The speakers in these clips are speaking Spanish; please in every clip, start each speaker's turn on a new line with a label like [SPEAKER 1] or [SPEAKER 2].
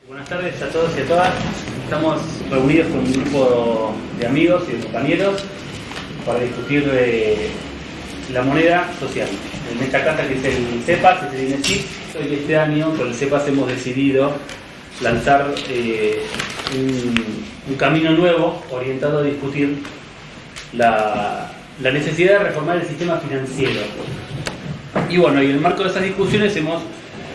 [SPEAKER 1] Buenas tardes a todos y a todas. Estamos reunidos con un grupo de amigos y de compañeros para discutir la moneda social. En esta casa, que es el CEPAS, es el INESIC. Hoy, este año, con el CEPAS hemos decidido lanzar un camino nuevo orientado a discutir la necesidad de reformar el sistema financiero. Y bueno, y en el marco de esas discusiones hemos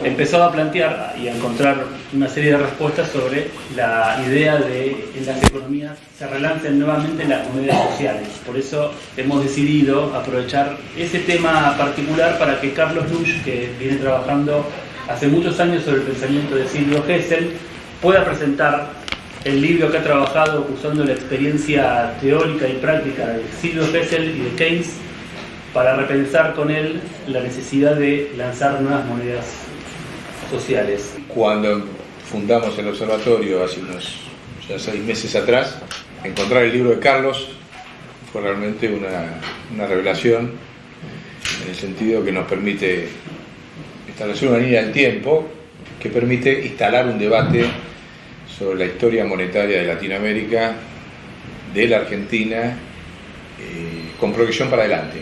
[SPEAKER 1] empezado a plantear y a encontrar una serie de respuestas sobre la idea de que en las economías se relancen nuevamente las monedas sociales. Por eso hemos decidido aprovechar ese tema particular para que Carlos Lusch, que viene trabajando hace muchos años sobre el pensamiento de Silvio Gesell, pueda presentar el libro que ha trabajado usando la experiencia teórica y práctica de Silvio Gesell y de Keynes para repensar con él la necesidad de lanzar nuevas monedas sociales.
[SPEAKER 2] Cuando fundamos el observatorio hace unos 6 meses atrás, encontrar el libro de Carlos fue realmente una revelación, en el sentido que nos permite establecer una línea del tiempo que permite instalar un debate sobre la historia monetaria de Latinoamérica, de la Argentina, con proyección para adelante.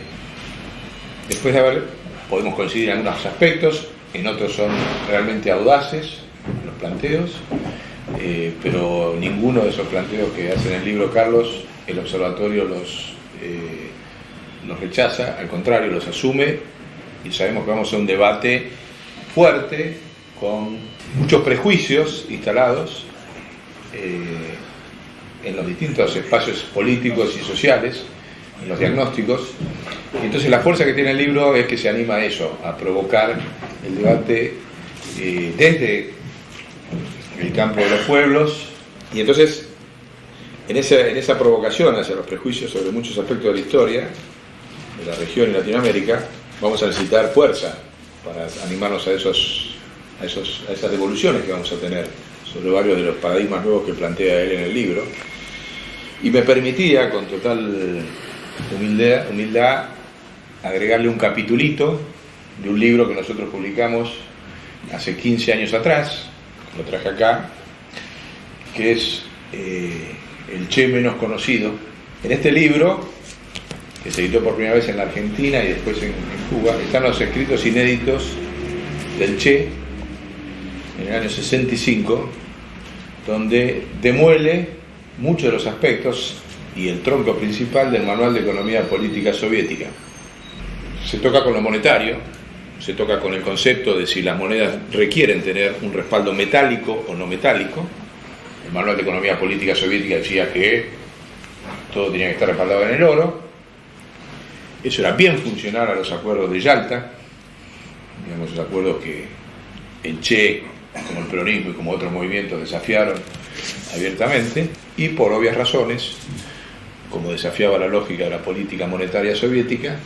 [SPEAKER 2] Después de podemos coincidir en algunos aspectos, en otros son realmente audaces los planteos, pero ninguno de esos planteos que hace en el libro Carlos, el observatorio los rechaza, al contrario, los asume, y sabemos que vamos a un debate fuerte, con muchos prejuicios instalados en los distintos espacios políticos y sociales, en los diagnósticos. Y entonces la fuerza que tiene el libro es que se anima a eso, a provocar el debate desde el campo de los pueblos. Y entonces, en esa provocación hacia los prejuicios sobre muchos aspectos de la historia de la región y Latinoamérica, vamos a necesitar fuerza para animarnos a esas devoluciones que vamos a tener sobre varios de los paradigmas nuevos que plantea él en el libro. Y me permitía, con total humildad, agregarle un capitulito de un libro que nosotros publicamos hace 15 años atrás, lo traje acá, que es El Che menos conocido. En este libro, que se editó por primera vez en la Argentina y después en Cuba, están los escritos inéditos del Che en el año 65, donde demuele muchos de los aspectos y el tronco principal del Manual de Economía Política Soviética. Se toca con lo monetario, se toca con el concepto de si las monedas requieren tener un respaldo metálico o no metálico. El Manual de Economía Política Soviética decía que todo tenía que estar respaldado en el oro. Eso era bien funcional a los acuerdos de Yalta, digamos, los acuerdos que el Che, como el peronismo y como otros movimientos, desafiaron abiertamente, y por obvias razones, como desafiaba la lógica de la política monetaria soviética,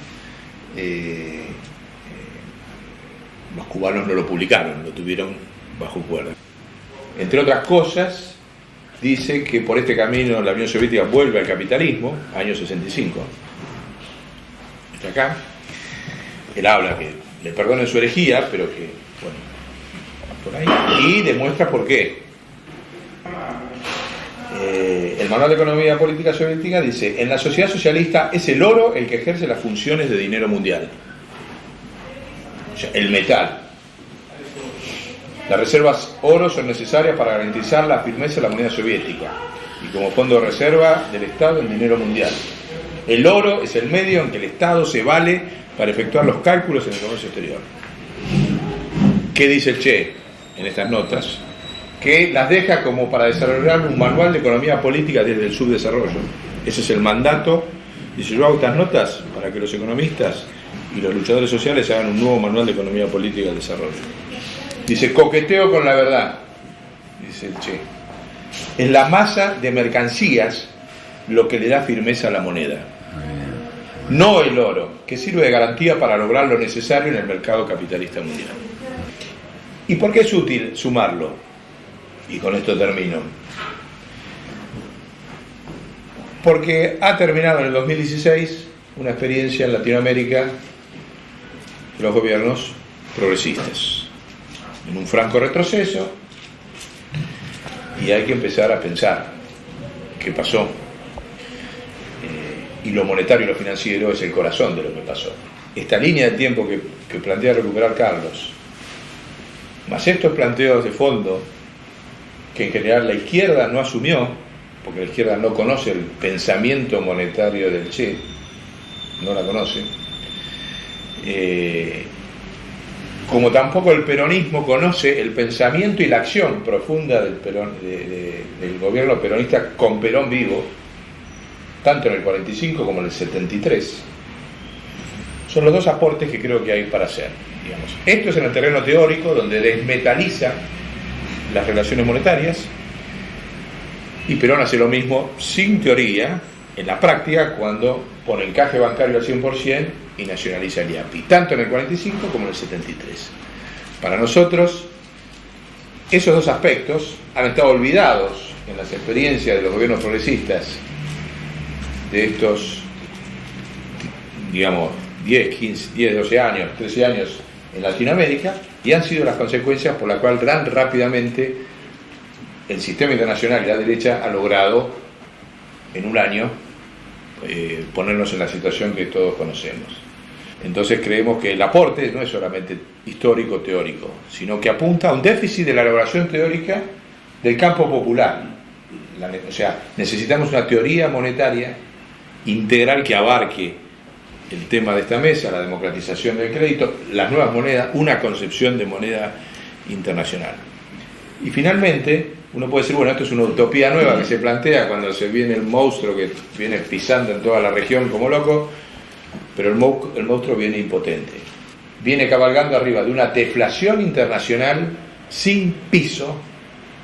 [SPEAKER 2] los cubanos no lo publicaron, lo tuvieron bajo cuerda. Entre otras cosas, dice que por este camino la Unión Soviética vuelve al capitalismo, año 65. Está acá. Él habla que le perdonen su herejía, pero que, bueno, por ahí, y demuestra por qué. El Manual de Economía Política Soviética dice: en la sociedad socialista es el oro el que ejerce las funciones de dinero mundial, o sea, el metal. Las reservas oro son necesarias para garantizar la firmeza de la moneda soviética y como fondo de reserva del Estado en dinero mundial. El oro es el medio en que el Estado se vale para efectuar los cálculos en el comercio exterior. ¿Qué dice el Che en estas notas? Que las deja como para desarrollar un manual de economía política desde el subdesarrollo. Ese es el mandato. Dice: yo hago estas notas para que los economistas y los luchadores sociales hagan un nuevo manual de economía política del desarrollo. Dice: coqueteo con la verdad, dice el Che. Es la masa de mercancías lo que le da firmeza a la moneda, no el oro, que sirve de garantía para lograr lo necesario en el mercado capitalista mundial. ¿Y por qué es útil sumarlo? Y con esto termino. Porque ha terminado en el 2016 una experiencia en Latinoamérica de los gobiernos progresistas, en un franco retroceso, y hay que empezar a pensar qué pasó. Y lo monetario y lo financiero es el corazón de lo que pasó. Esta línea de tiempo que plantea recuperar Carlos, más estos planteos de fondo que en general la izquierda no asumió, porque la izquierda no conoce el pensamiento monetario del Che, no la conoce, como tampoco el peronismo conoce el pensamiento y la acción profunda del gobierno peronista con Perón vivo, tanto en el 45 como en el 73. Son los dos aportes que creo que hay para hacer, digamos. Esto es en el terreno teórico, donde desmetaliza las relaciones monetarias, y Perón hace lo mismo sin teoría, en la práctica, cuando pone encaje bancario al 100% y nacionaliza el IAPI, tanto en el 45 como en el 73. Para nosotros, esos dos aspectos han estado olvidados en las experiencias de los gobiernos progresistas de estos, digamos, 10, 15, 12 años, 13 años en Latinoamérica, y han sido las consecuencias por las cuales tan rápidamente el sistema internacional y la derecha ha logrado en un año ponernos en la situación que todos conocemos. Entonces creemos que el aporte no es solamente histórico teórico, sino que apunta a un déficit de la elaboración teórica del campo popular. O sea, necesitamos una teoría monetaria integral que abarque el tema de esta mesa, la democratización del crédito, las nuevas monedas, una concepción de moneda internacional. Y finalmente, uno puede decir, bueno, esto es una utopía nueva que se plantea cuando se viene el monstruo que viene pisando en toda la región como loco, pero el monstruo viene impotente. Viene cabalgando arriba de una deflación internacional sin piso,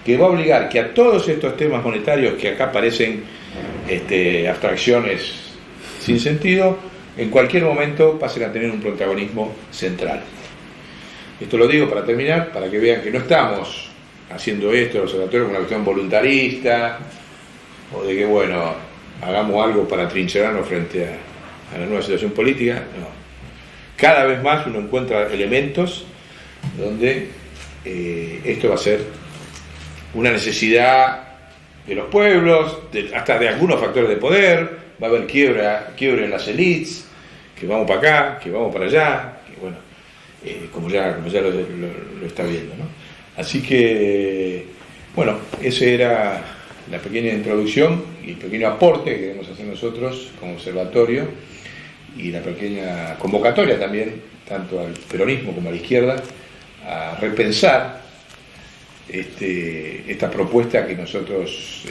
[SPEAKER 2] que va a obligar que a todos estos temas monetarios que acá parecen abstracciones sin sentido, en cualquier momento pasen a tener un protagonismo central. Esto lo digo para terminar, para que vean que no estamos haciendo esto, el observatorio, como una cuestión voluntarista, o de que, bueno, hagamos algo para trincherarnos frente a la nueva situación política. No. Cada vez más uno encuentra elementos donde esto va a ser una necesidad de los pueblos, hasta de algunos factores de poder. Va a haber quiebre en las élites, que vamos para acá, que vamos para allá, que bueno, como ya lo está viendo, ¿no? Así que, bueno, esa era la pequeña introducción y el pequeño aporte que queremos hacer nosotros como observatorio, y la pequeña convocatoria también, tanto al peronismo como a la izquierda, a repensar esta propuesta que nosotros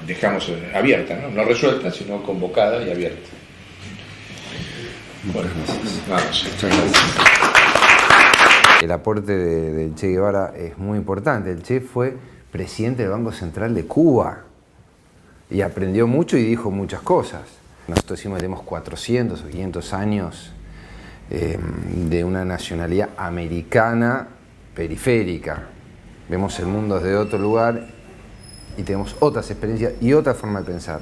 [SPEAKER 2] dejamos abierta, ¿no? No resuelta, sino convocada y abierta. Bueno, vamos.
[SPEAKER 3] Muchas gracias. El aporte de Che Guevara es muy importante. El Che fue presidente del Banco Central de Cuba y aprendió mucho y dijo muchas cosas. Nosotros decimos que tenemos 400 o 500 años de una nacionalidad americana periférica. Vemos el mundo desde otro lugar y tenemos otras experiencias y otra forma de pensar.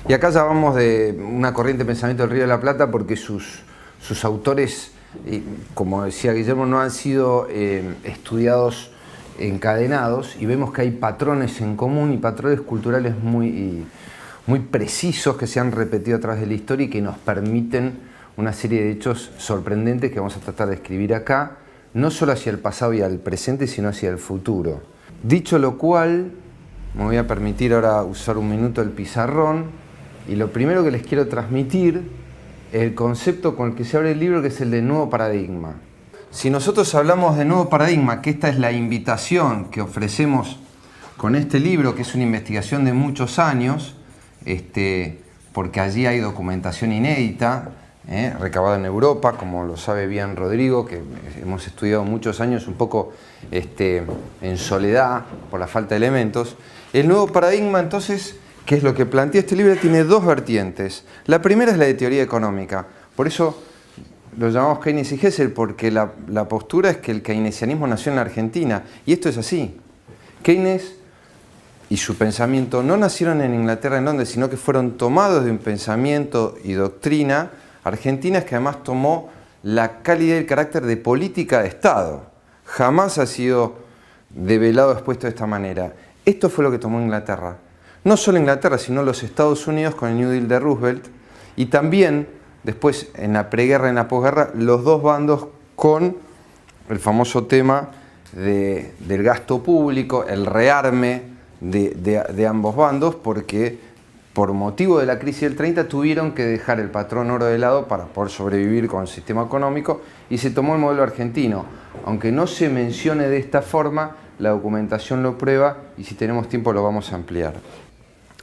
[SPEAKER 3] Y acá ya vamos de una corriente de pensamiento del Río de la Plata, porque sus autores, como decía Guillermo, no han sido estudiados encadenados, y vemos que hay patrones en común y patrones culturales muy precisos que se han repetido a través de la historia y que nos permiten una serie de hechos sorprendentes que vamos a tratar de escribir acá, no solo hacia el pasado y al presente, sino hacia el futuro. Dicho lo cual, me voy a permitir ahora usar un minuto el pizarrón, y lo primero que les quiero transmitir es el concepto con el que se abre el libro, que es el de nuevo paradigma. Si nosotros hablamos de nuevo paradigma, que esta es la invitación que ofrecemos con este libro, que es una investigación de muchos años, porque allí hay documentación inédita, recabada en Europa, como lo sabe bien Rodrigo, que hemos estudiado muchos años un poco en soledad por la falta de elementos. El nuevo paradigma, entonces, que es lo que plantea este libro, tiene dos vertientes. La primera es la de teoría económica. Por eso lo llamamos Keynes y Hessel, porque la postura es que el keynesianismo nació en la Argentina. Y esto es así. Keynes y su pensamiento no nacieron en Inglaterra, en Londres, sino que fueron tomados de un pensamiento y doctrina argentinas, que además tomó la calidad y el carácter de política de Estado. Jamás ha sido develado expuesto de esta manera. Esto fue lo que tomó Inglaterra. No solo Inglaterra, sino los Estados Unidos con el New Deal de Roosevelt, y también después en la preguerra y en la posguerra los dos bandos con el famoso tema del gasto público, el rearme de ambos bandos, porque por motivo de la crisis del 30 tuvieron que dejar el patrón oro de lado para poder sobrevivir con el sistema económico, y se tomó el modelo argentino. Aunque no se mencione de esta forma, la documentación lo prueba, y si tenemos tiempo lo vamos a ampliar.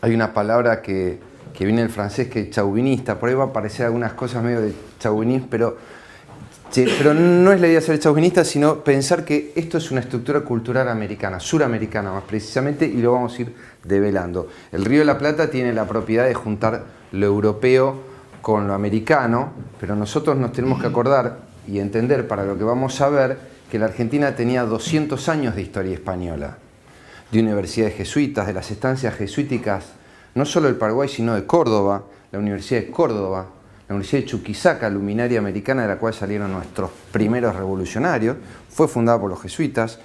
[SPEAKER 3] Hay una palabra que viene del francés que es chauvinista, por ahí va a parecer algunas cosas medio de chauvinismo, pero no es la idea de ser chauvinista, sino pensar que esto es una estructura cultural americana, suramericana más precisamente, y lo vamos a ir develando. El Río de la Plata tiene la propiedad de juntar lo europeo con lo americano, pero nosotros nos tenemos que acordar y entender para lo que vamos a ver que la Argentina tenía 200 años de historia española, de universidades jesuitas, de las estancias jesuíticas, no solo del Paraguay, sino de Córdoba, la Universidad de Córdoba, la Universidad de Chuquisaca, luminaria americana de la cual salieron nuestros primeros revolucionarios, fue fundada por los jesuitas,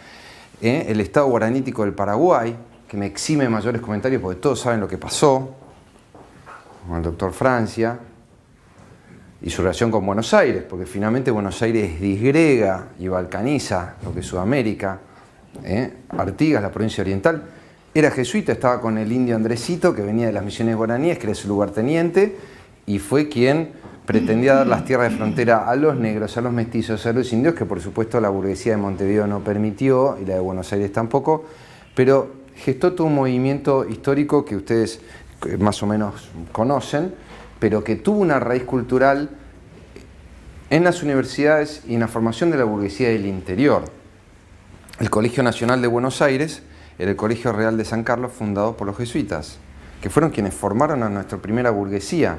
[SPEAKER 3] el Estado guaranítico del Paraguay, que me exime mayores comentarios porque todos saben lo que pasó, con el doctor Francia, y su relación con Buenos Aires, porque finalmente Buenos Aires disgrega y balcaniza lo que es Sudamérica. Artigas, la provincia oriental, era jesuita, estaba con el indio Andresito, que venía de las misiones guaraníes, que era su lugarteniente, y fue quien pretendía dar las tierras de frontera a los negros, a los mestizos, a los indios, que por supuesto la burguesía de Montevideo no permitió, y la de Buenos Aires tampoco, pero gestó todo un movimiento histórico que ustedes más o menos conocen, pero que tuvo una raíz cultural en las universidades y en la formación de la burguesía del interior. El Colegio Nacional de Buenos Aires era el Colegio Real de San Carlos, fundado por los jesuitas, que fueron quienes formaron a nuestra primera burguesía.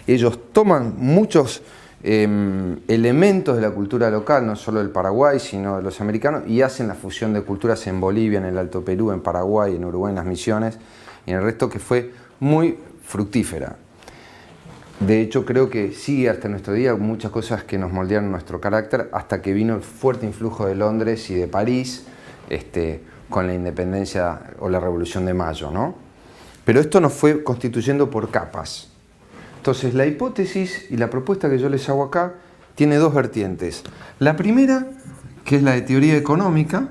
[SPEAKER 3] Ellos toman muchos elementos de la cultura local, no solo del Paraguay, sino de los americanos, y hacen la fusión de culturas en Bolivia, en el Alto Perú, en Paraguay, en Uruguay, en las Misiones, y en el resto, que fue muy fructífera. De hecho, creo que sigue hasta nuestro día muchas cosas que nos moldearon nuestro carácter, hasta que vino el fuerte influjo de Londres y de París, con la independencia o la Revolución de Mayo, ¿no? Pero esto nos fue constituyendo por capas. Entonces, la hipótesis y la propuesta que yo les hago acá tiene dos vertientes. La primera, que es la de teoría económica,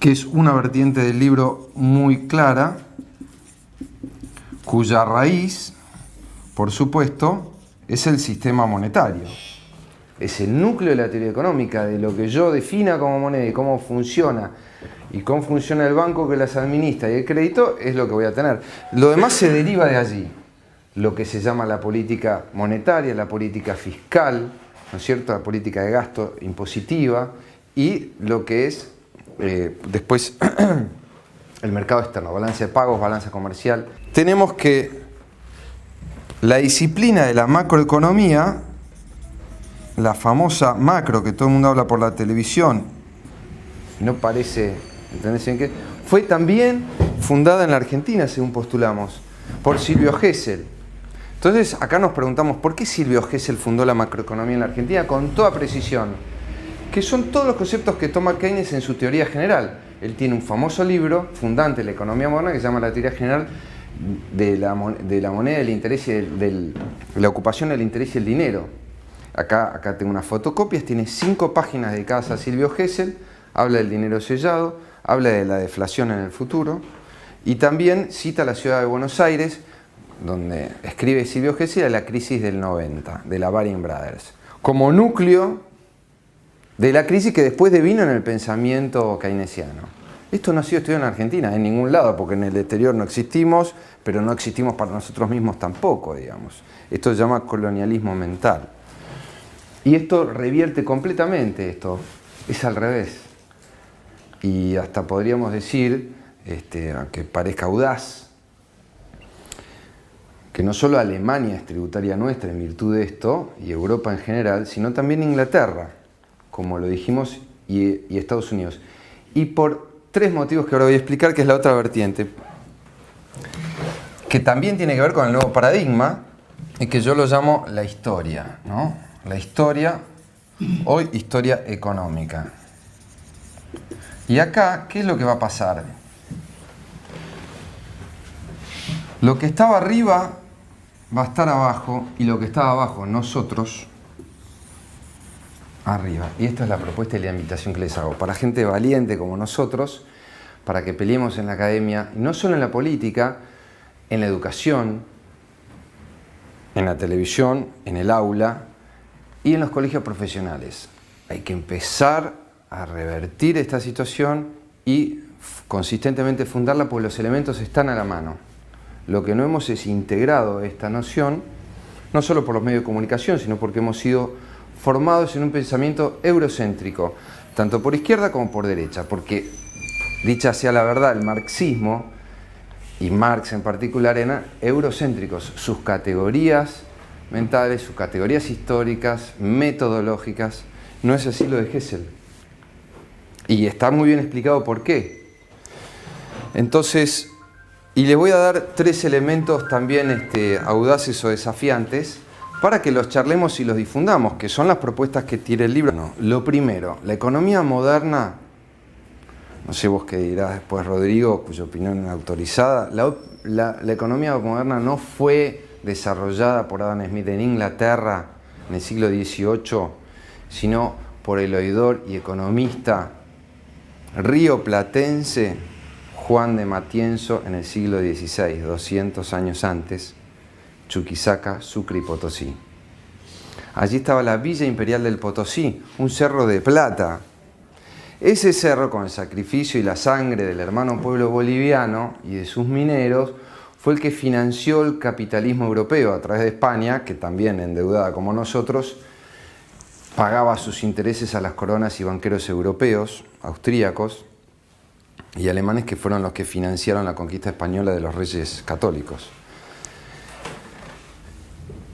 [SPEAKER 3] que es una vertiente del libro muy clara, cuya raíz, por supuesto, es el sistema monetario. Es el núcleo de la teoría económica, de lo que yo defina como moneda y cómo funciona el banco que las administra y el crédito, es lo que voy a tener. Lo demás se deriva de allí. Lo que se llama la política monetaria, la política fiscal, ¿no es cierto?, la política de gasto impositiva, y lo que es después el mercado externo, balanza de pagos, balanza comercial. Tenemos que la disciplina de la macroeconomía, la famosa macro que todo el mundo habla por la televisión, no parece entenderse bien qué, fue también fundada en la Argentina, según postulamos, por Silvio Gesell. Entonces, acá nos preguntamos, ¿por qué Silvio Gesell fundó la macroeconomía en la Argentina? Con toda precisión, que son todos los conceptos que toma Keynes en su teoría general. Él tiene un famoso libro, fundante de la economía moderna, que se llama La teoría general de la moneda, del interés y de la ocupación, del interés y el dinero. Acá tengo unas fotocopias, tiene 5 páginas dedicadas a Silvio Gesell, habla del dinero sellado, habla de la deflación en el futuro, y también cita la ciudad de Buenos Aires, donde escribe Silvio Gesell a la crisis del 90, de la Baring Brothers, como núcleo de la crisis que después devino en el pensamiento keynesiano. Esto no ha sido estudiado en Argentina, en ningún lado, porque en el exterior no existimos, pero no existimos para nosotros mismos tampoco, digamos. Esto se llama colonialismo mental. Y esto revierte completamente esto, es al revés. Y hasta podríamos decir, aunque parezca audaz, que no solo Alemania es tributaria nuestra en virtud de esto, y Europa en general, sino también Inglaterra, como lo dijimos, y Estados Unidos. Y por 3 motivos que ahora voy a explicar, que es la otra vertiente, que también tiene que ver con el nuevo paradigma, y que yo lo llamo la historia, ¿no? La historia, hoy historia económica. Y acá, ¿qué es lo que va a pasar? Lo que estaba arriba va a estar abajo y lo que estaba abajo, nosotros, arriba. Y esta es la propuesta y la invitación que les hago. Para gente valiente como nosotros, para que peleemos en la academia, y no solo en la política, en la educación, en la televisión, en el aula y en los colegios profesionales. Hay que empezar a revertir esta situación y consistentemente fundarla, porque los elementos están a la mano. Lo que no hemos es integrado esta noción, no solo por los medios de comunicación, sino porque hemos sido formados en un pensamiento eurocéntrico, tanto por izquierda como por derecha, porque, dicha sea la verdad, el marxismo, y Marx en particular, eran eurocéntricos. Sus categorías mentales, sus categorías históricas, metodológicas. No es así lo de Hessel. Y está muy bien explicado por qué. Entonces, y les voy a dar 3 elementos también audaces o desafiantes para que los charlemos y los difundamos, que son las propuestas que tiene el libro. No, lo primero, la economía moderna, no sé vos qué dirás después, Rodrigo, cuya opinión es autorizada, la economía moderna no fue desarrollada por Adam Smith en Inglaterra en el siglo XVIII, sino por el oidor y economista rioplatense Juan de Matienzo en el siglo XVI, 200 años antes, Chuquisaca, Sucre y Potosí. Allí estaba la Villa Imperial del Potosí, un cerro de plata. Ese cerro, con el sacrificio y la sangre del hermano pueblo boliviano y de sus mineros, fue el que financió el capitalismo europeo a través de España, que también, endeudada como nosotros, pagaba sus intereses a las coronas y banqueros europeos, austríacos y alemanes, que fueron los que financiaron la conquista española de los reyes católicos.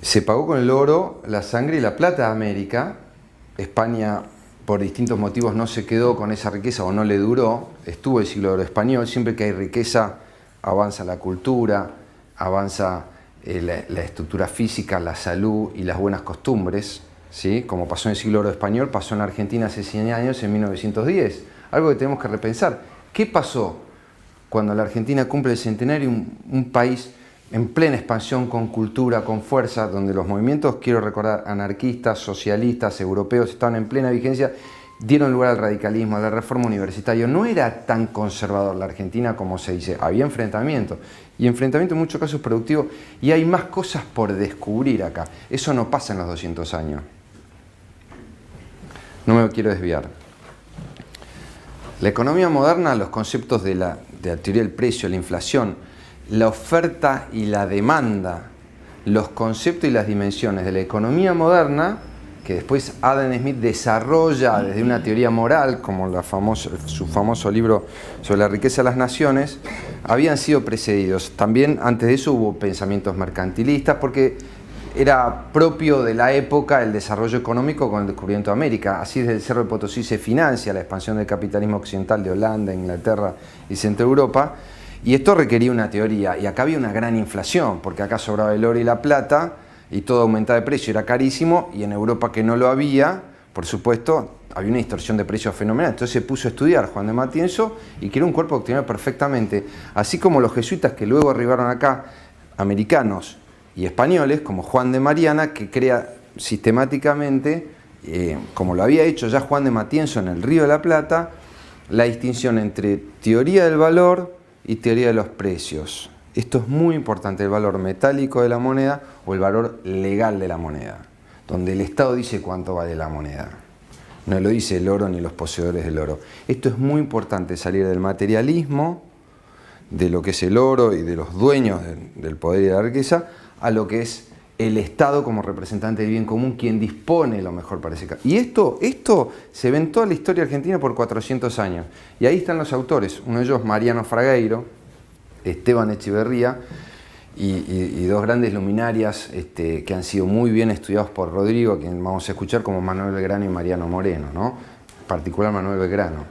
[SPEAKER 3] Se pagó con el oro, la sangre y la plata de América. España, por distintos motivos, no se quedó con esa riqueza o no le duró. Estuvo el siglo de oro español. Siempre que hay riqueza, avanza la cultura, avanza la estructura física, la salud y las buenas costumbres, ¿sí? Como pasó en el siglo de oro español, pasó en Argentina hace 100 años, en 1910. Algo que tenemos que repensar. ¿Qué pasó cuando la Argentina cumple el centenario? Un país en plena expansión, con cultura, con fuerza, donde los movimientos, quiero recordar, anarquistas, socialistas, europeos, estaban en plena vigencia, dieron lugar al radicalismo, a la reforma universitaria. No era tan conservador la Argentina como se dice. Había enfrentamiento, y enfrentamiento en muchos casos productivo, y hay más cosas por descubrir acá. Eso no pasa en los 200 años. No me quiero desviar. La economía moderna, los conceptos de la teoría del precio, la inflación, la oferta y la demanda, los conceptos y las dimensiones de la economía moderna, que después Adam Smith desarrolla desde una teoría moral, como su famoso libro sobre la riqueza de las naciones, habían sido precedidos. También antes de eso hubo pensamientos mercantilistas, porque era propio de la época el desarrollo económico con el descubrimiento de América. Así, desde el Cerro de Potosí se financia la expansión del capitalismo occidental de Holanda, Inglaterra y Centro Europa. Y esto requería una teoría, y acá había una gran inflación, porque acá sobraba el oro y la plata, y todo aumentaba de precio, era carísimo, y en Europa, que no lo había, por supuesto, había una distorsión de precios fenomenal. Entonces se puso a estudiar Juan de Matienzo y creó un cuerpo que obtenía perfectamente, así como los jesuitas que luego arribaron acá, americanos y españoles, como Juan de Mariana, que crea sistemáticamente, como lo había hecho ya Juan de Matienzo en el Río de la Plata, la distinción entre teoría del valor y teoría de los precios. Esto es muy importante, el valor metálico de la moneda o el valor legal de la moneda, donde el Estado dice cuánto vale la moneda. No lo dice el oro ni los poseedores del oro. Esto es muy importante, salir del materialismo, de lo que es el oro y de los dueños del poder y de la riqueza, a lo que es el Estado como representante del bien común, quien dispone lo mejor para ese caso. Y esto se ve en toda la historia argentina por 400 años. Y ahí están los autores, uno de ellos Mariano Fragueiro, Esteban Echeverría, y dos grandes luminarias que han sido muy bien estudiados por Rodrigo, a quien vamos a escuchar, como Manuel Belgrano y Mariano Moreno, ¿no? En particular Manuel Belgrano,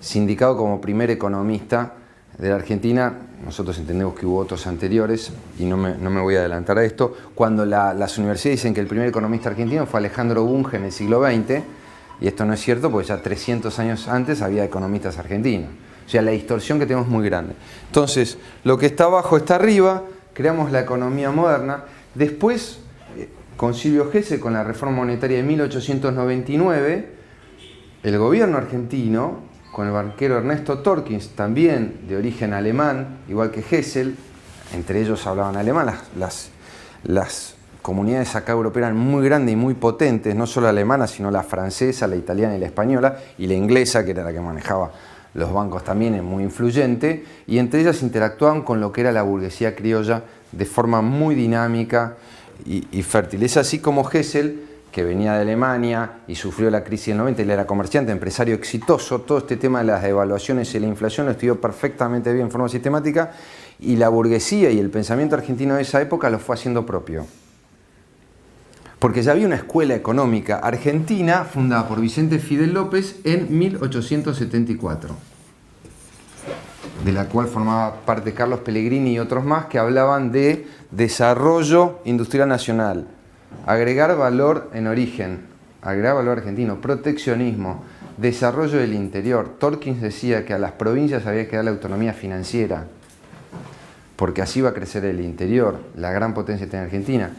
[SPEAKER 3] sindicado como primer economista de la Argentina. Nosotros entendemos que hubo otros anteriores, y no me voy a adelantar a esto. Cuando las universidades dicen que el primer economista argentino fue Alejandro Bunge en el siglo XX, Y esto no es cierto porque ya 300 años antes había economistas argentinos. O sea, la distorsión que tenemos es muy grande. Entonces, lo que está abajo está arriba, creamos la economía moderna. Después, con Silvio Gesell, con la reforma monetaria de 1899, el gobierno argentino, con el banquero Ernesto Torkins, también de origen alemán, igual que Gesell, entre ellos hablaban alemán, las comunidades acá europeas eran muy grandes y muy potentes, no solo la alemana, sino la francesa, la italiana y la española, y la inglesa, que era la que manejaba los bancos también, es muy influyente, y entre ellas interactuaban con lo que era la burguesía criolla de forma muy dinámica y fértil. Es así como Gesell, que venía de Alemania y sufrió la crisis del 90, él era comerciante, empresario exitoso, todo este tema de las devaluaciones y la inflación lo estudió perfectamente bien en forma sistemática, y la burguesía y el pensamiento argentino de esa época lo fue haciendo propio. Porque ya había una escuela económica argentina fundada por Vicente Fidel López en 1874, de la cual formaba parte Carlos Pellegrini y otros más, que hablaban de desarrollo industrial nacional, agregar valor en origen, agregar valor argentino, proteccionismo, desarrollo del interior. Torkins decía que a las provincias había que darle autonomía financiera, porque así va a crecer el interior, la gran potencia que tiene Argentina.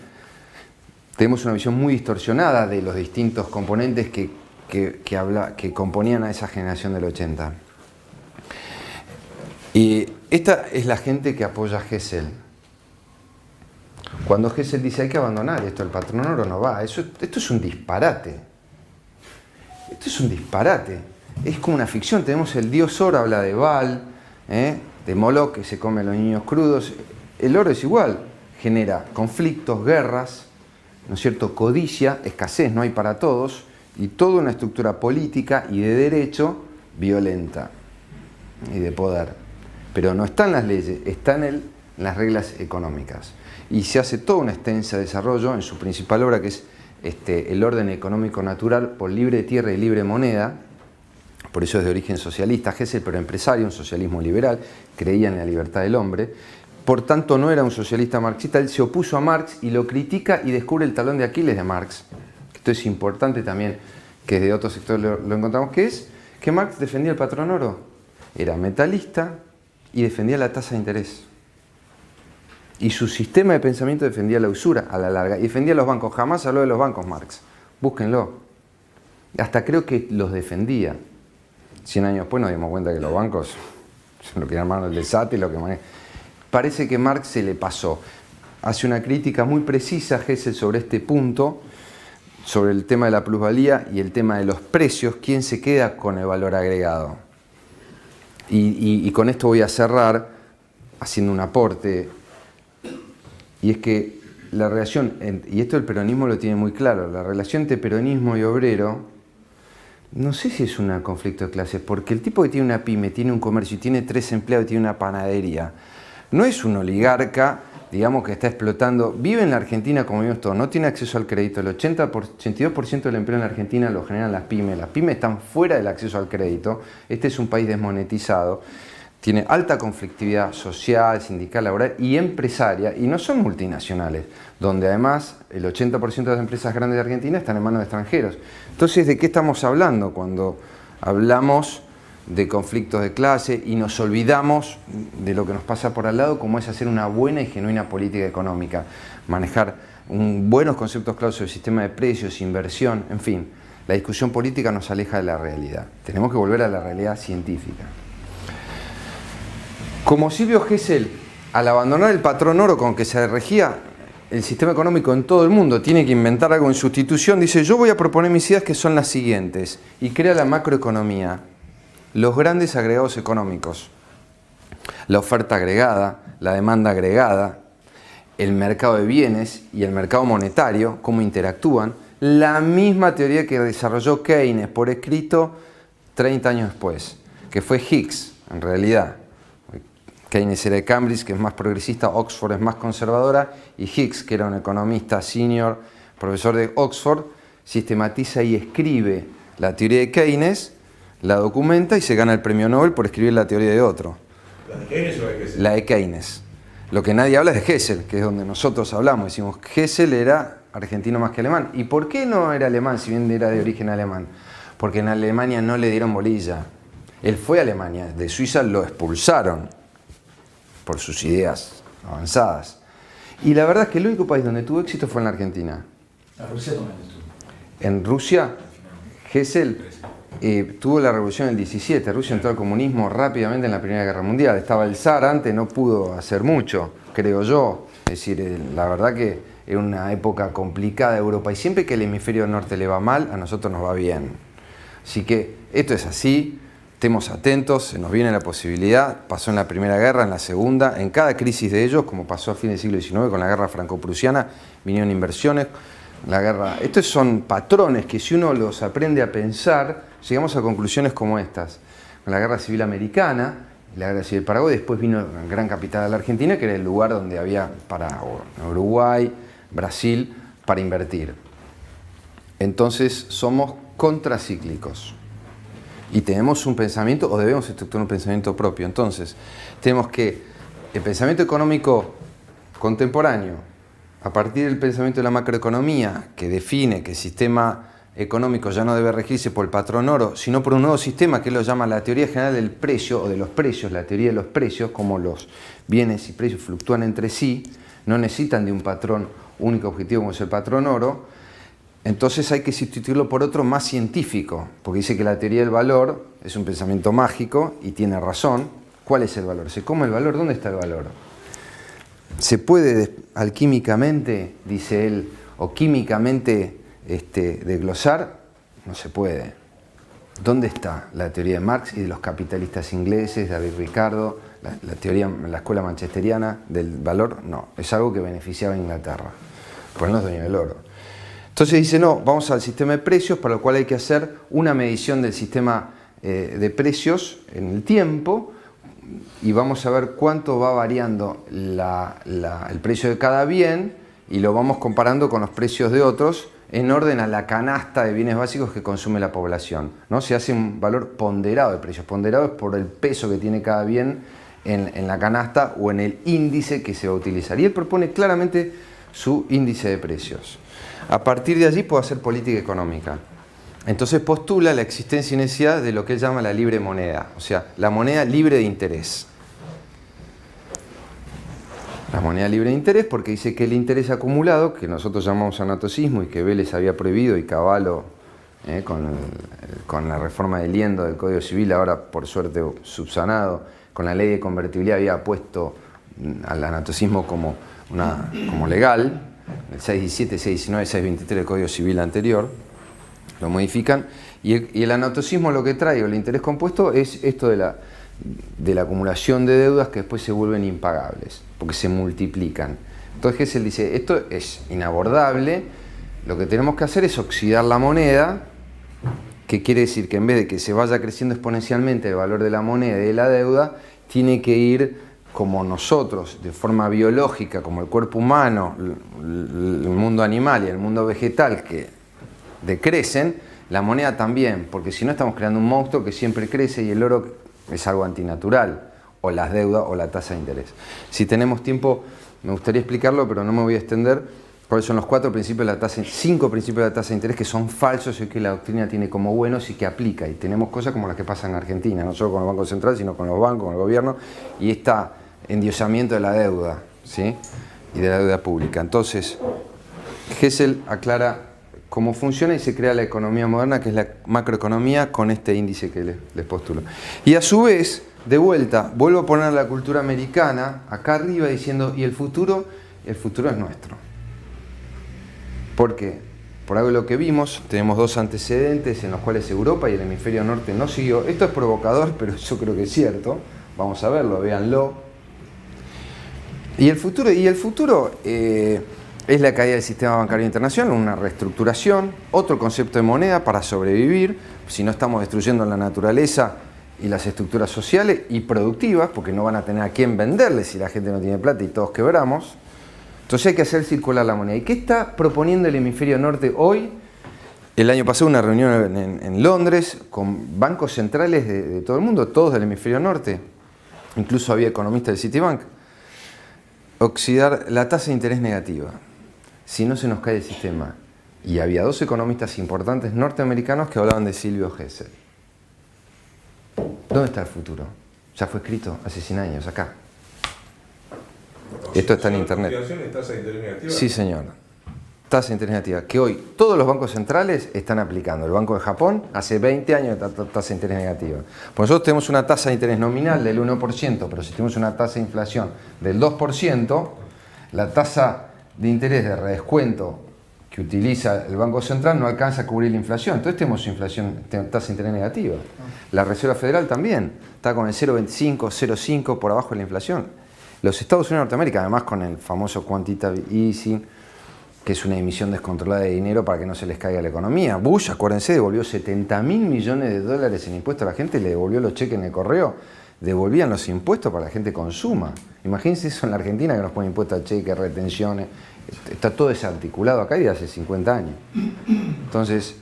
[SPEAKER 3] Tenemos una visión muy distorsionada de los distintos componentes que componían a esa generación del 80. Y esta es la gente que apoya a Gesell. Cuando Gesell dice hay que abandonar esto, el patrón oro no va, esto es un disparate. Esto es un disparate. Es como una ficción. Tenemos el dios oro, habla de Baal, de Moloch, que se come a los niños crudos. El oro es igual, genera conflictos, guerras, ¿no es cierto?, codicia, escasez, no hay para todos, y toda una estructura política y de derecho violenta y de poder. Pero no están las leyes, están en las reglas económicas. Y se hace toda una extensa desarrollo en su principal obra, que es el orden económico natural por libre tierra y libre moneda. Por eso es de origen socialista, Gesell, pero empresario, un socialismo liberal, creía en la libertad del hombre. Por tanto, no era un socialista marxista, él se opuso a Marx y lo critica y descubre el talón de Aquiles de Marx. Esto es importante también, que desde otros sectores lo encontramos, que es que Marx defendía el patrón oro. Era metalista y defendía la tasa de interés. Y su sistema de pensamiento defendía la usura a la larga. Y defendía los bancos. Jamás habló de los bancos Marx. Búsquenlo. Hasta creo que los defendía. 100 años después nos dimos cuenta que los bancos son lo que llamaron el desate y lo que manejan. Parece que Marx se le pasó. Hace una crítica muy precisa, Gesell, sobre este punto, sobre el tema de la plusvalía y el tema de los precios, quién se queda con el valor agregado. Y con esto voy a cerrar haciendo un aporte, y es que la relación, y esto el peronismo lo tiene muy claro, la relación entre peronismo y obrero, no sé si es un conflicto de clases, porque el tipo que tiene una pyme, tiene un comercio, y tiene 3 empleados, y tiene una panadería, no es un oligarca, digamos, que está explotando, vive en la Argentina como vimos todos, no tiene acceso al crédito, el 82% del empleo en la Argentina lo generan las pymes están fuera del acceso al crédito, este es un país desmonetizado, tiene alta conflictividad social, sindical, laboral y empresaria, y no son multinacionales, donde además el 80% de las empresas grandes de Argentina están en manos de extranjeros. Entonces, ¿de qué estamos hablando cuando hablamos de conflictos de clase y nos olvidamos de lo que nos pasa por al lado, como es hacer una buena y genuina política económica, manejar buenos conceptos claros sobre el sistema de precios, inversión, en fin? La discusión política nos aleja de la realidad. Tenemos que volver a la realidad científica. Como Silvio Gesell, al abandonar el patrón oro con que se regía el sistema económico en todo el mundo, tiene que inventar algo en sustitución, dice, yo voy a proponer mis ideas que son las siguientes, y crea la macroeconomía, los grandes agregados económicos, la oferta agregada, la demanda agregada, el mercado de bienes y el mercado monetario, cómo interactúan, la misma teoría que desarrolló Keynes por escrito 30 años después, que fue Hicks, en realidad. Keynes era de Cambridge, que es más progresista, Oxford es más conservadora, y Hicks, que era un economista senior, profesor de Oxford, sistematiza y escribe la teoría de Keynes, la documenta y se gana el premio Nobel por escribir la teoría de otro.
[SPEAKER 2] ¿La de Keynes o la de Gesell?
[SPEAKER 3] La de Keynes. Lo que nadie habla es de Gesell, que es donde nosotros hablamos. Decimos que Gesell era argentino más que alemán. ¿Y por qué no era alemán, si bien era de origen alemán? porque en Alemania no le dieron bolilla. Él fue a Alemania, de Suiza lo expulsaron por sus ideas avanzadas. Y la verdad es que el único país donde tuvo éxito fue en la Argentina.
[SPEAKER 4] ¿La Rusia también estuvo?
[SPEAKER 3] En Rusia, Hessel tuvo la revolución del 17. Rusia entró al comunismo rápidamente en la Primera Guerra Mundial. Estaba el zar antes, no pudo hacer mucho, creo yo. Es decir, la verdad que es una época complicada de Europa. Y siempre que el hemisferio norte le va mal, a nosotros nos va bien. Así que esto es así. Estemos atentos, se nos viene la posibilidad. Pasó en la Primera Guerra, en la Segunda. En cada crisis de ellos, como pasó a fin del siglo XIX con la Guerra Franco-Prusiana, vinieron inversiones. La guerra. Estos son patrones que si uno los aprende a pensar, llegamos a conclusiones como estas. Con la Guerra Civil Americana, la Guerra Civil Paraguay, después vino la gran capital de la Argentina, que era el lugar donde había para Uruguay, Brasil, para invertir. Entonces somos contracíclicos. Y tenemos un pensamiento, o debemos estructurar un pensamiento propio. Entonces, tenemos que el pensamiento económico contemporáneo, a partir del pensamiento de la macroeconomía, que define que el sistema económico ya no debe regirse por el patrón oro, sino por un nuevo sistema que él lo llama la teoría general del precio o de los precios, la teoría de los precios, como los bienes y precios fluctúan entre sí, no necesitan de un patrón único objetivo como es el patrón oro. Entonces hay que sustituirlo por otro más científico, porque dice que la teoría del valor es un pensamiento mágico y tiene razón. ¿Cuál es el valor? ¿Se come el valor? ¿Dónde está el valor? ¿Se puede alquímicamente, dice él, o químicamente desglosar? No se puede. ¿Dónde está la teoría de Marx y de los capitalistas ingleses, David Ricardo, la teoría, la escuela manchesteriana del valor? No, es algo que beneficiaba a Inglaterra, pues no es dueño del oro. Entonces dice, no, vamos al sistema de precios, para lo cual hay que hacer una medición del sistema de precios en el tiempo, y vamos a ver cuánto va variando el precio de cada bien, y lo vamos comparando con los precios de otros en orden a la canasta de bienes básicos que consume la población, ¿no? Se hace un valor ponderado de precios. Ponderado es por el peso que tiene cada bien en la canasta o en el índice que se va a utilizar. Y él propone claramente su índice de precios. A partir de allí puede hacer política económica. Entonces postula la existencia y necesidad de lo que él llama la libre moneda, o sea, la moneda libre de interés. La moneda libre de interés porque dice que el interés acumulado, que nosotros llamamos anatocismo y que Vélez había prohibido y Cavallo con la reforma de Liendo del Código Civil, ahora por suerte subsanado, con la ley de convertibilidad había puesto al anatocismo como legal, el 617, 619, 623 del Código Civil anterior, lo modifican, y el anatocismo lo que trae, o el interés compuesto, es esto de la acumulación de deudas que después se vuelven impagables, porque se multiplican. Entonces Hessel dice, esto es inabordable, lo que tenemos que hacer es oxidar la moneda, que quiere decir que en vez de que se vaya creciendo exponencialmente el valor de la moneda y de la deuda, tiene que ir como nosotros, de forma biológica, como el cuerpo humano, el mundo animal y el mundo vegetal, que decrecen, la moneda también, porque si no estamos creando un monstruo que siempre crece y el oro es algo antinatural, o las deudas o la tasa de interés. Si tenemos tiempo, me gustaría explicarlo, pero no me voy a extender. ¿Cuáles son los 5 principios de la tasa de interés que son falsos y que la doctrina tiene como buenos y que aplica? Y tenemos cosas como las que pasan en Argentina, no solo con el Banco Central, sino con los bancos, con el gobierno, y este endiosamiento de la deuda, ¿sí? Y de la deuda pública. Entonces, Hessel aclara cómo funciona y se crea la economía moderna, que es la macroeconomía, con este índice que les postulo. Y a su vez, de vuelta, vuelvo a poner la cultura americana acá arriba diciendo, ¿y el futuro? El futuro es nuestro. ¿Por qué? Por algo de lo que vimos, tenemos 2 antecedentes en los cuales Europa y el hemisferio norte no siguió. Esto es provocador, pero yo creo que es cierto. Vamos a verlo, véanlo. Y el futuro es la caída del sistema bancario internacional, una reestructuración, otro concepto de moneda para sobrevivir, si no estamos destruyendo la naturaleza y las estructuras sociales y productivas, porque no van a tener a quién venderles si la gente no tiene plata y todos quebramos. Entonces hay que hacer circular la moneda. ¿Y qué está proponiendo el hemisferio norte hoy? El año pasado una reunión en Londres con bancos centrales de todo el mundo, todos del hemisferio norte. Incluso había economistas del Citibank. Oxidar la tasa de interés negativa. Si no se nos cae el sistema. Y había 2 economistas importantes norteamericanos que hablaban de Silvio Gesell. ¿Dónde está el futuro? Ya fue escrito hace 100 años, acá. Esto está en internet.
[SPEAKER 2] ¿Tasa de interés negativa?
[SPEAKER 3] Sí, señor. Tasa de interés negativa, que hoy todos los bancos centrales están aplicando. El Banco de Japón hace 20 años está tasa de interés negativa. Pues nosotros tenemos una tasa de interés nominal del 1%, pero si tenemos una tasa de inflación del 2%, la tasa de interés de redescuento que utiliza el Banco Central no alcanza a cubrir la inflación. Entonces tenemos tasa de interés negativa. La Reserva Federal también está con el 0,25, 0,5 por abajo de la inflación. Los Estados Unidos de Norteamérica, además con el famoso quantitative easing, que es una emisión descontrolada de dinero para que no se les caiga la economía. Bush, acuérdense, devolvió 70.000 millones de dólares en impuestos a la gente, le devolvió los cheques en el correo, devolvían los impuestos para que la gente consuma. Imagínense eso en la Argentina, que nos ponen impuestos a cheques, retenciones, está todo desarticulado acá y de hace 50 años. Entonces,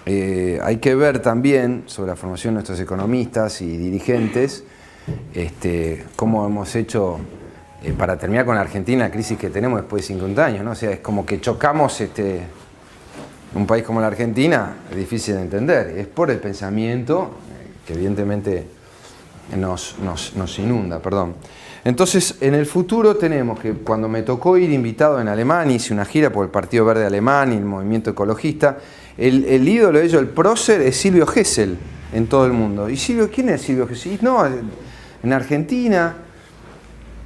[SPEAKER 3] hay que ver también sobre la formación de nuestros economistas y dirigentes, cómo hemos hecho... para terminar con la Argentina, la crisis que tenemos después de 50 años, ¿no? O sea, es como que chocamos un país como la Argentina, es difícil de entender. Es por el pensamiento que evidentemente nos inunda, perdón. Entonces, en el futuro tenemos que, cuando me tocó ir invitado en Alemania, hice una gira por el Partido Verde Alemán y el movimiento ecologista, el ídolo de ellos, el prócer, es Silvio Gesell en todo el mundo. ¿Y Silvio, quién es Silvio Gesell? Y no, en Argentina...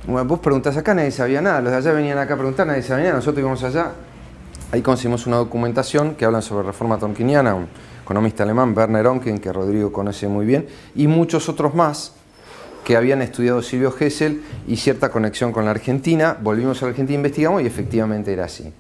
[SPEAKER 3] Bueno, vos preguntás acá, nadie sabía nada. Los de allá venían acá a preguntar, nadie sabía nada. Nosotros íbamos allá. Ahí conseguimos una documentación que habla sobre reforma tonquiniana, un economista alemán, Werner Oncken, que Rodrigo conoce muy bien, y muchos otros más que habían estudiado Silvio Gesell y cierta conexión con la Argentina. Volvimos a la Argentina, investigamos y efectivamente era así.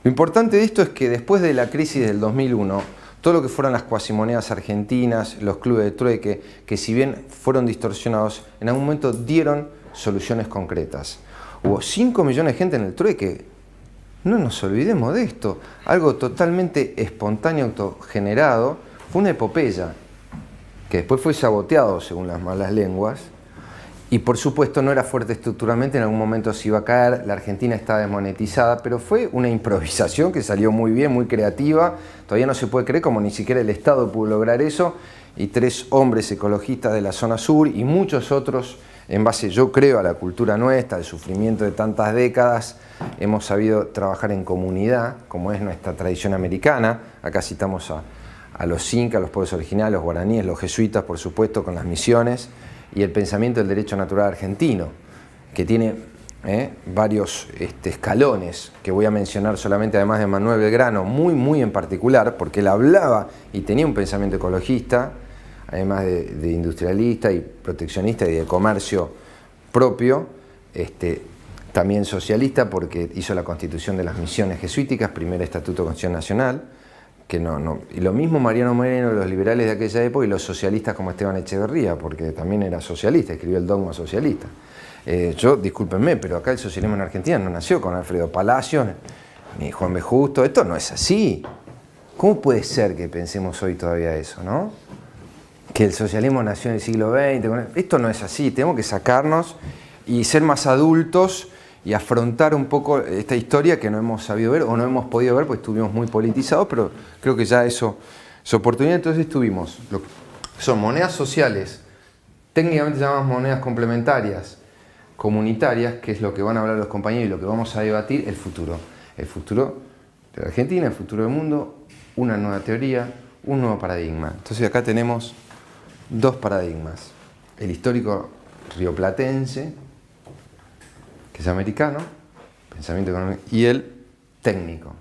[SPEAKER 3] Lo importante de esto es que después de la crisis del 2001, todo lo que fueron las cuasimonedas argentinas, los clubes de trueque, que si bien fueron distorsionados, en algún momento dieron soluciones concretas. Hubo 5 millones de gente en el trueque. No nos olvidemos de esto. Algo totalmente espontáneo, autogenerado. Fue una epopeya que después fue saboteado según las malas lenguas. Y por supuesto no era fuerte estructuralmente, en algún momento se iba a caer, la Argentina estaba desmonetizada, pero fue una improvisación que salió muy bien, muy creativa. Todavía no se puede creer como ni siquiera el Estado pudo lograr eso. Y 3 hombres ecologistas de la zona sur y muchos otros, en base, yo creo, a la cultura nuestra, al sufrimiento de tantas décadas, hemos sabido trabajar en comunidad, como es nuestra tradición americana. Acá citamos a los incas, los pueblos originales, los guaraníes, los jesuitas, por supuesto, con las misiones, y el pensamiento del derecho natural argentino, que tiene varios escalones, que voy a mencionar solamente, además de Manuel Belgrano, muy en particular, porque él hablaba y tenía un pensamiento ecologista, además de industrialista y proteccionista y de comercio propio, también socialista, porque hizo la constitución de las misiones jesuíticas, primer estatuto de Constitución Nacional, y lo mismo Mariano Moreno, los liberales de aquella época, y los socialistas como Esteban Echeverría, porque también era socialista, escribió el dogma socialista. Discúlpenme, pero acá el socialismo en Argentina no nació con Alfredo Palacio, ni Juan B. Justo, esto no es así. ¿Cómo puede ser que pensemos hoy todavía eso, no? Que el socialismo nació en el siglo XX. Esto no es así, tenemos que sacarnos y ser más adultos y afrontar un poco esta historia que no hemos sabido ver o no hemos podido ver, pues estuvimos muy politizados, pero creo que ya eso es oportunidad. Entonces tuvimos, son monedas sociales, técnicamente llamadas monedas complementarias, comunitarias, que es lo que van a hablar los compañeros y lo que vamos a debatir, el futuro de la Argentina, el futuro del mundo, una nueva teoría, un nuevo paradigma. Entonces acá tenemos 2 paradigmas, el histórico rioplatense, que es americano, pensamiento económico, y el técnico.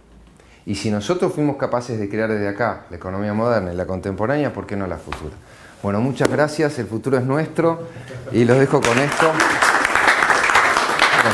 [SPEAKER 3] Y si nosotros fuimos capaces de crear desde acá la economía moderna y la contemporánea, ¿por qué no la futura? Bueno, muchas gracias, el futuro es nuestro y los dejo con esto.